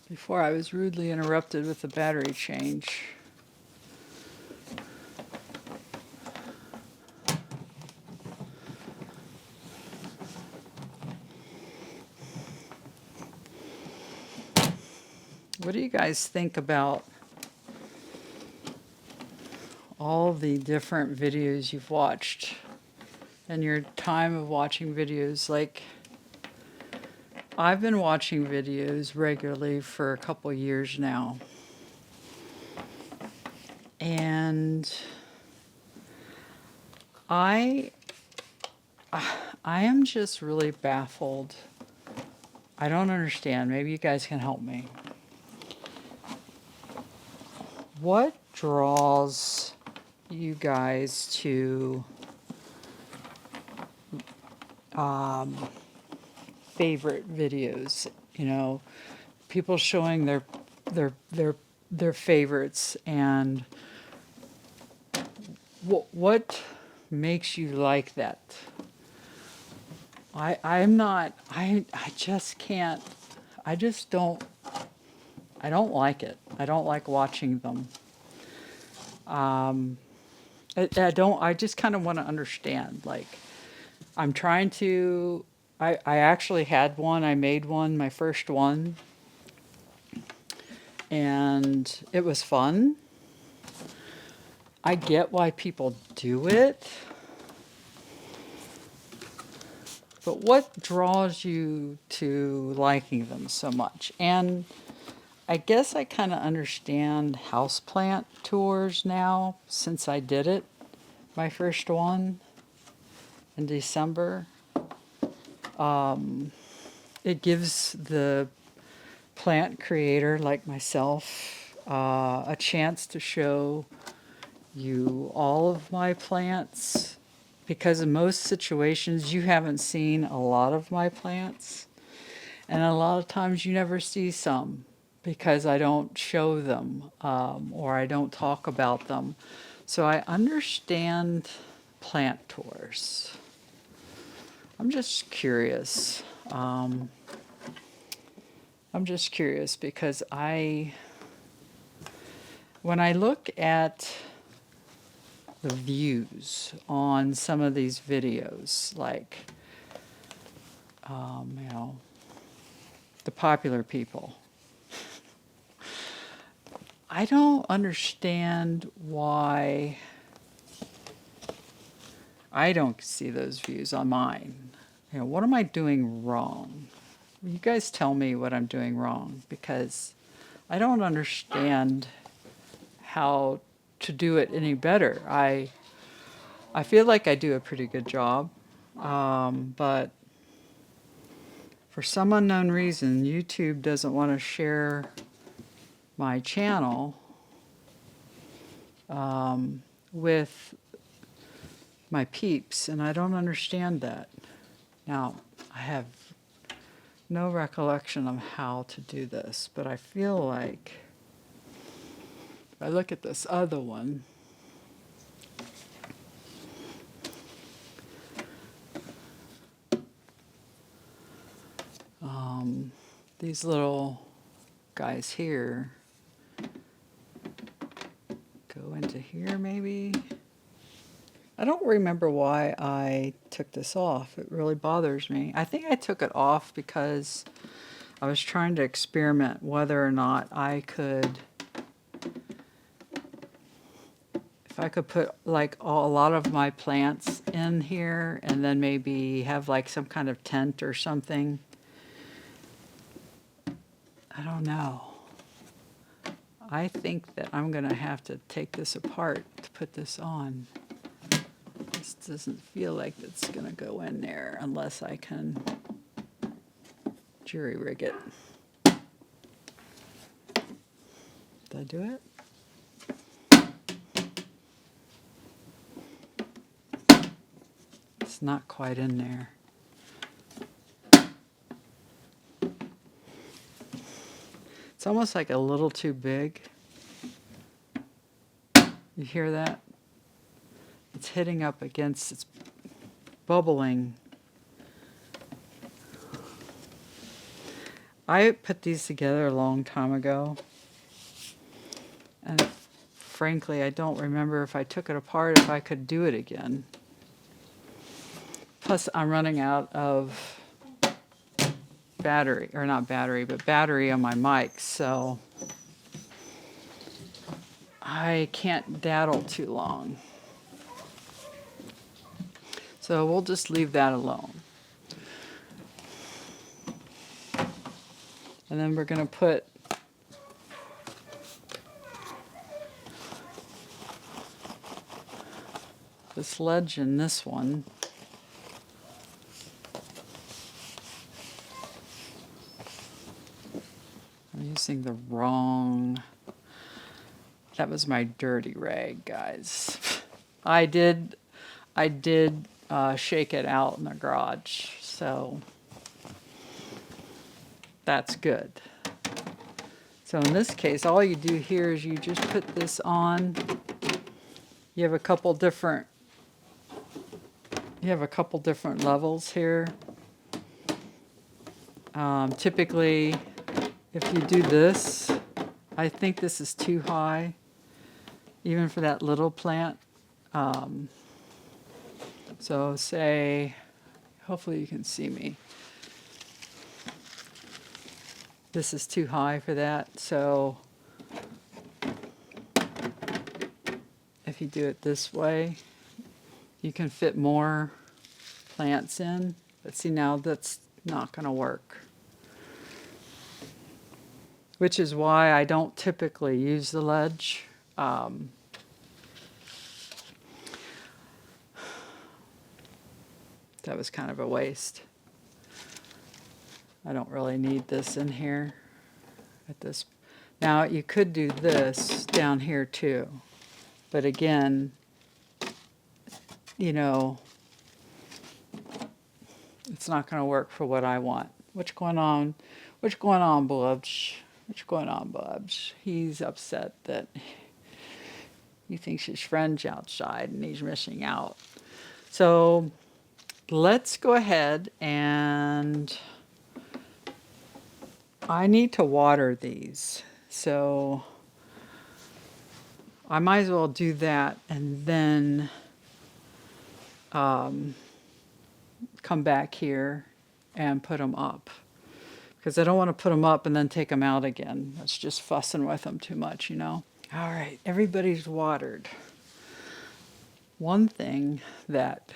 Before I was rudely interrupted with the battery change. What do you guys think about all the different videos you've watched and your time of watching videos? Like, I've been watching videos regularly for a couple years now, and I am just really baffled. I don't understand. Maybe you guys can help me. What draws you guys to favorite videos? You know, people showing their their favorites, and what makes you like that? I just can't, I just don't, I don't like it. I don't like watching them. I just kind of want to understand, like, I'm trying to, I actually had one, I made one, my first one, and it was fun. I get why people do it, but what draws you to liking them so much? And I guess I kind of understand houseplant tours now since I did it, my first one in December. It gives the plant creator like myself a chance to show you all of my plants, because in most situations you haven't seen a lot of my plants, and a lot of times you never see some because I don't show them or I don't talk about them. So I understand plant tours. I'm just curious. I'm just curious because when I look at the views on some of these videos, like, you know, the popular people, I don't understand why I don't see those views on mine. You know, what am I doing wrong? You guys tell me what I'm doing wrong, because I don't understand how to do it any better. I feel like I do a pretty good job, but for some unknown reason, YouTube doesn't want to share my channel with my peeps, and I don't understand that. Now, I have no recollection of how to do this, but I feel like if I look at this other one, these little guys here go into here maybe. I don't remember why I took this off. It really bothers me. I think I took it off because I was trying to experiment whether or not I could, if I could put like a lot of my plants in here and then maybe have like some kind of tent or something. I don't know. I think that I'm going to have to take this apart to put this on. This doesn't feel like it's going to go in there unless I can jury rig it. Did I do it? It's not quite in there. It's almost like a little too big. You hear that? It's hitting up against, it's bubbling. I put these together a long time ago, and frankly, I don't remember if I took it apart, if I could do it again. Plus, I'm running out of battery, or not battery, but battery on my mic, so I can't daddle too long. So we'll just leave that alone. And then we're going to put this ledge in this one. I'm using the wrong, that was my dirty rag, guys. I did shake it out in the garage, so that's good. So in this case, all you do here is you just put this on. You have a couple different levels here. Typically, if you do this, I think this is too high, even for that little plant. So say, hopefully you can see me. This is too high for that, so if you do it this way, you can fit more plants in. But see, now that's not going to work. Which is why I don't typically use the ledge. That was kind of a waste. I don't really need this in here at this. Now you could do this down here too, but again, you know, it's not going to work for what I want. What's going on? What's going on, Bubs? What's going on, Bubs? He's upset that he thinks his friend's outside and he's missing out. So let's go ahead and I need to water these. So I might as well do that and then come back here and put them up. Because I don't want to put them up and then take them out again. That's just fussing with them too much, you know. All right, everybody's watered. One thing that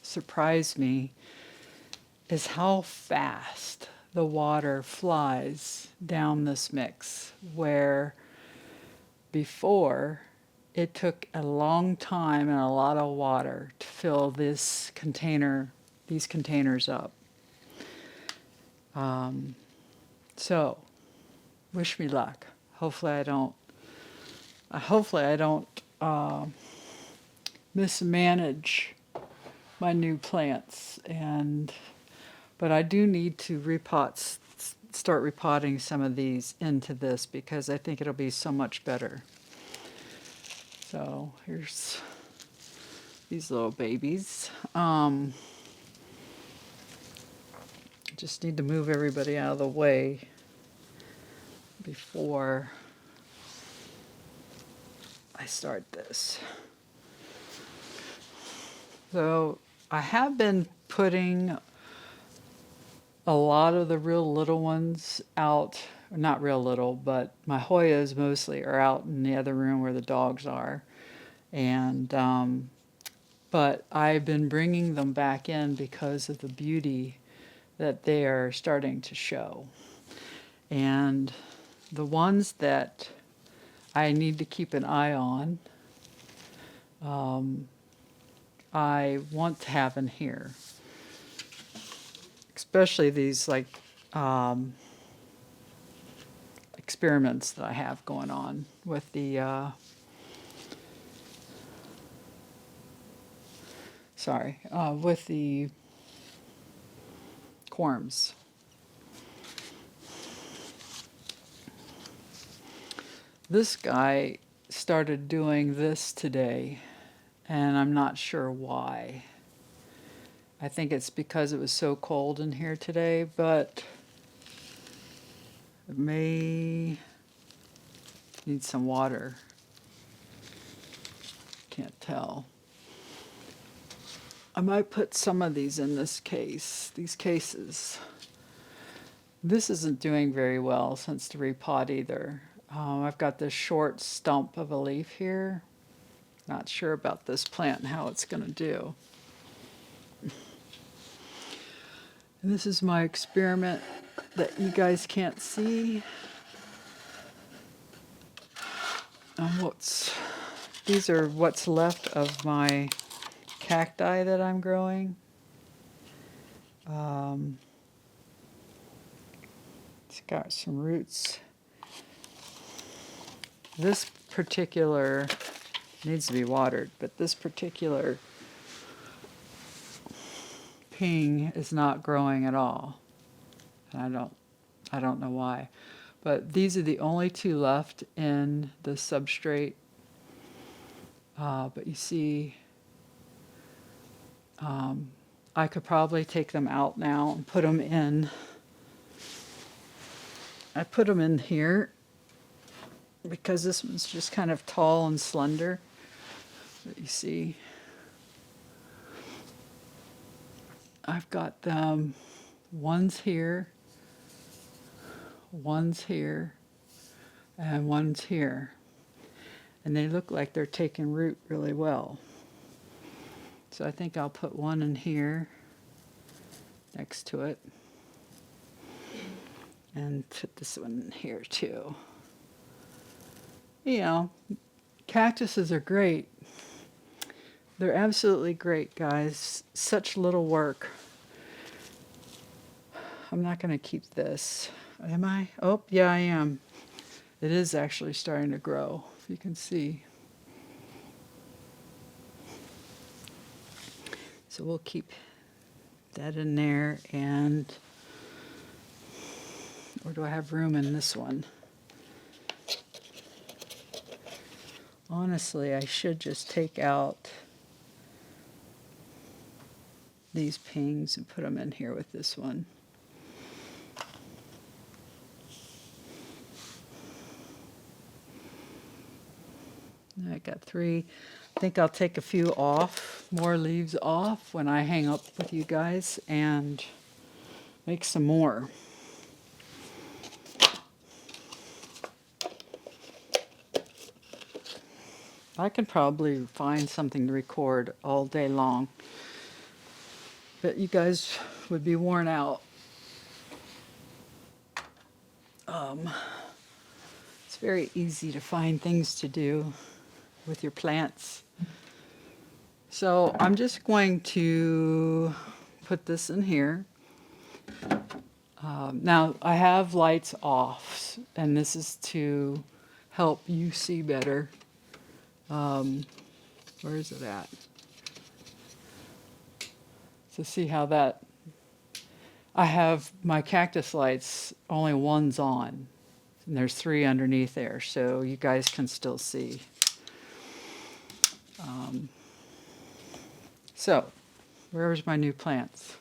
surprised me is how fast the water flies down this mix, where before it took a long time and a lot of water to fill these containers up. So wish me luck. Hopefully I don't mismanage my new plants, but I do need to start repotting some of these into this because I think it'll be so much better. So here's these little babies. Just need to move everybody out of the way before I start this. So I have been putting a lot of the real little ones out, not real little, but my Hoyas mostly are out in the other room where the dogs are. And but I've been bringing them back in because of the beauty that they are starting to show. And the ones that I need to keep an eye on, I want to have in here. Especially these like experiments that I have going on with the with the corms. This guy started doing this today, and I'm not sure why. I think it's because it was so cold in here today, but it may need some water. Can't tell. I might put some of these in these cases. This isn't doing very well since the repot either. I've got this short stump of a leaf here. Not sure about this plant and how it's going to do. And this is my experiment that you guys can't see. These are what's left of my cacti that I'm growing. It's got some roots. This particular needs to be watered, but this particular ping is not growing at all. And I don't know why. But these are the only two left in the substrate. But you see, I could probably take them out now and put them in. I put them in here because this one's just kind of tall and slender. But you see, I've got them, one's here, and one's here. And they look like they're taking root really well. So I think I'll put one in here next to it. And put this one in here too. You know, cactuses are great. They're absolutely great, guys. Such little work. I'm not going to keep this. Am I? Oh, yeah, I am. It is actually starting to grow, if you can see. So we'll keep that in there. And or do I have room in this one? Honestly, I should just take out these pings and put them in here with this one. I got 3. I think I'll take a few off, more leaves off when I hang up with you guys and make some more. I could probably find something to record all day long, but you guys would be worn out. It's very easy to find things to do with your plants. So I'm just going to put this in here. Now I have lights off, and this is to help you see better. Where is it at? So see how that, I have my cactus lights, only one's on, and there's 3 underneath there, so you guys can still see. So, where's my new plants?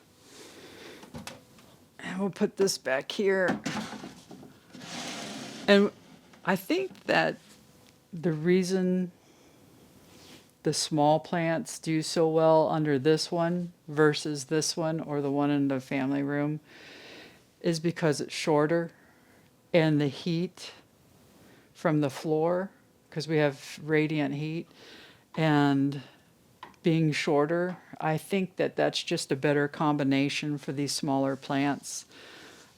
And we'll put this back here. And I think that the reason the small plants do so well under this one versus this one or the one in the family room is because it's shorter, and the heat from the floor, because we have radiant heat, and being shorter, I think that that's just a better combination for these smaller plants.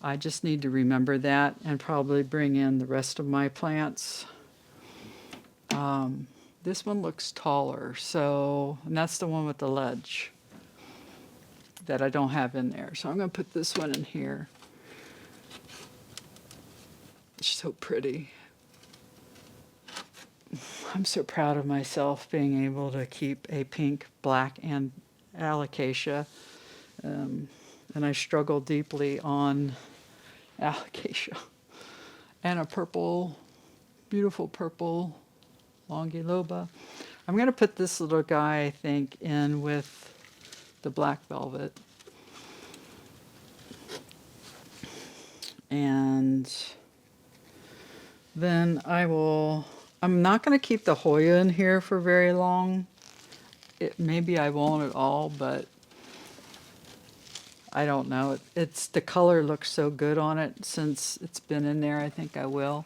I just need to remember that and probably bring in the rest of my plants. This one looks taller, so, and that's the one with the ledge that I don't have in there. So I'm going to put this one in here. It's so pretty. I'm so proud of myself being able to keep a pink, black, and alocasia. And I struggle deeply on alocasia. And a purple, beautiful purple longiloba. I'm going to put this little guy, I think, in with the black velvet. And then I'm not going to keep the Hoya in here for very long. Maybe I won't at all, but I don't know. It's the color looks so good on it since it's been in there. I think I will.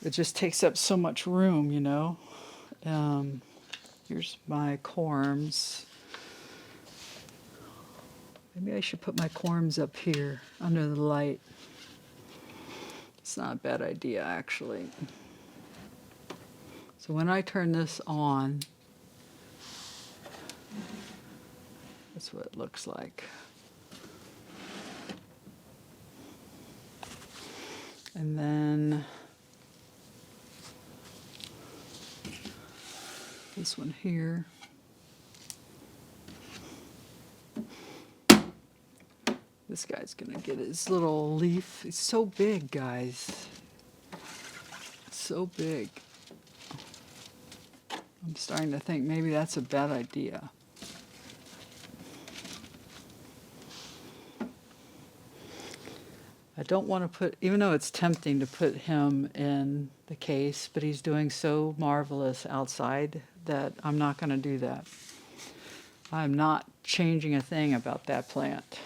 It just takes up so much room, you know. Here's my corms. Maybe I should put my corms up here under the light. It's not a bad idea, actually. So when I turn this on, that's what it looks like. And then this one here. This guy's gonna get his little leaf. It's so big, guys. So big. I'm starting to think maybe that's a bad idea. I don't want to put, even though it's tempting to put him in the case, but he's doing so marvelous outside that I'm not going to do that. I'm not changing a thing about that plant.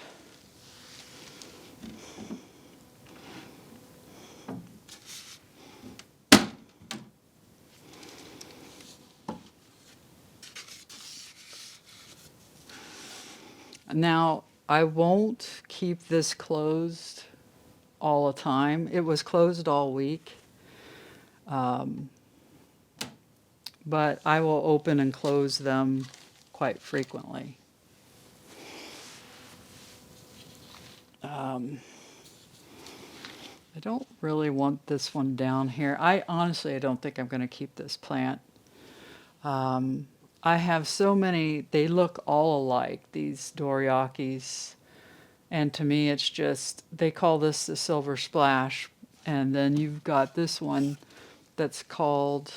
Now, I won't keep this closed all the time. It was closed all week. But I will open and close them quite frequently. I don't really want this one down here. I don't think I'm going to keep this plant. I have so many, they look all alike, these Warocqueanums. And to me, it's just, they call this the Silver Splash. And then you've got this one that's called,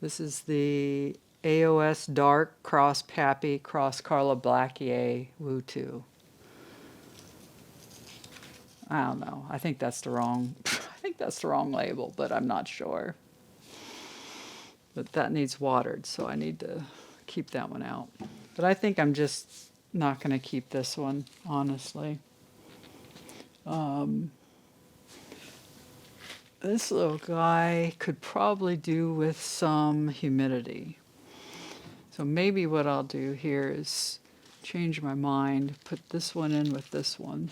this is the AOS Dark cross Pappy cross Carla WuHoo. I don't know. I think that's the wrong label, but I'm not sure. But that needs watered, so I need to keep that one out. But I think I'm just not going to keep this one, honestly. This little guy could probably do with some humidity. So maybe what I'll do here is change my mind, put this one in with this one.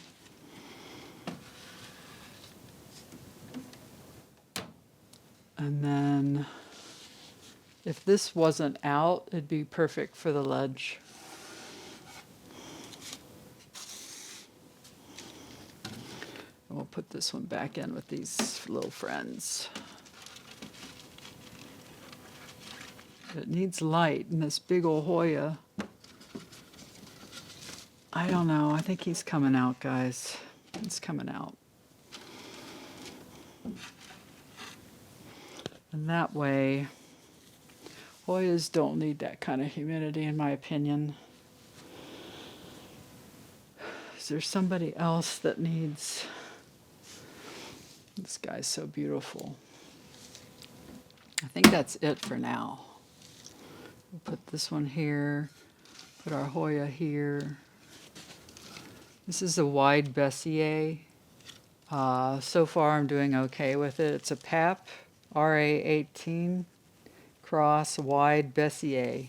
And then if this wasn't out, it'd be perfect for the ledge. And we'll put this one back in with these little friends. It needs light, and this big old Hoya, I don't know, I think he's coming out, guys. He's coming out. And that way, Hoyas don't need that kind of humidity, in my opinion. Is there somebody else that needs... This guy's so beautiful. I think that's it for now. We'll put this one here, put our Hoya here. This is a wide Besseae. So far I'm doing okay with it. It's a Pap RA18 cross wide Besseae.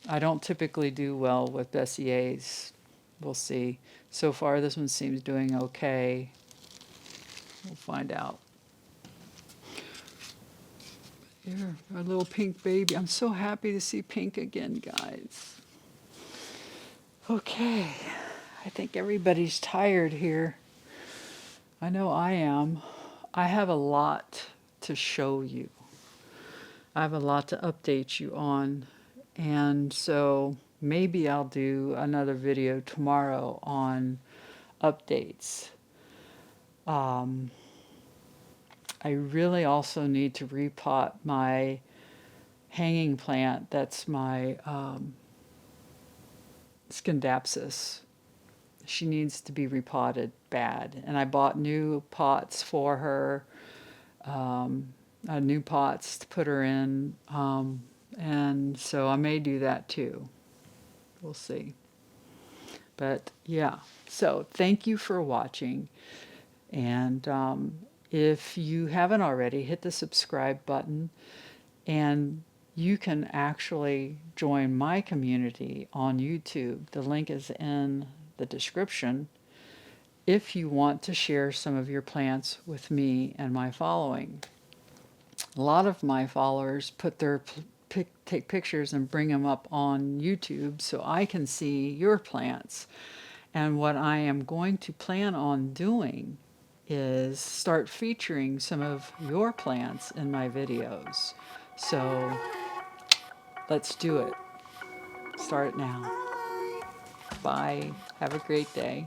I don't typically do well with Bessie's. We'll see. So far this one seems doing okay. We'll find out. Here, our little pink baby. I'm so happy to see pink again, guys. Okay, I think everybody's tired here. I know I am. I have a lot to show you. I have a lot to update you on. And so maybe I'll do another video tomorrow on updates. I really also need to repot my hanging plant. That's my Scindapsus. She needs to be repotted bad. And I bought new pots for her, new pots to put her in. And so I may do that too. We'll see. But yeah, so thank you for watching. And if you haven't already, hit the subscribe button. And you can actually join my community on YouTube. The link is in the description if you want to share some of your plants with me and my following. A lot of my followers put their take pictures and bring them up on YouTube so I can see your plants. And what I am going to plan on doing is start featuring some of your plants in my videos. So let's do it. Start it now. Bye. Have a great day.